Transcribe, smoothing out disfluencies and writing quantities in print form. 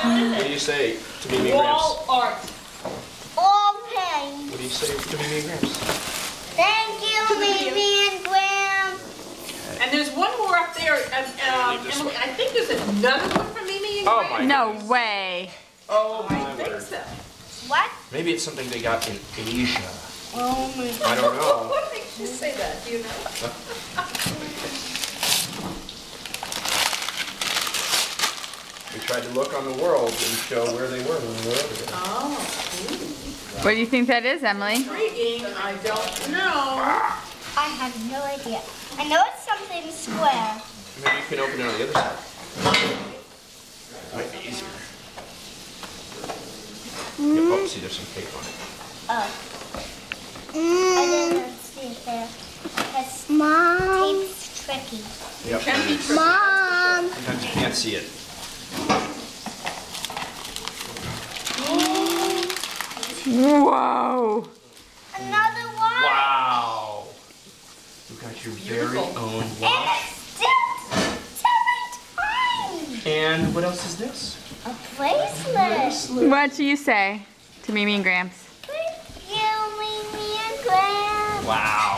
What do you say to Mimi and Wall Gramps? art. Okay. What do you say to Mimi and Gramps? Thank you, Mimi and Graham. And there's one more up there. Emily, I think there's another one for Mimi and Oh Graham. my No goodness. way. Oh I my think word. so. What? Maybe it's something they got in Asia. Oh my I don't know. What makes you say that? Do you know? We tried to look on the world and show where they were when we were over there. Oh, What do you think that is, Emily? intriguing. I don't know. I have no idea. I know it's something square. Maybe you can open it on the other side. Might be easier. Yep, oh, see, there's some tape on it. Oh. I didn't see it there. Because tape's tricky. Yep. Can be tricky. Mom! Sometimes you can't see it. Whoa. Another one! Wow! You got your very Beautiful. own And watch. it's still tiny! And what else is this? A bracelet! What do you say to Mimi and Gramps? Thank you, Mimi and Graham. Wow.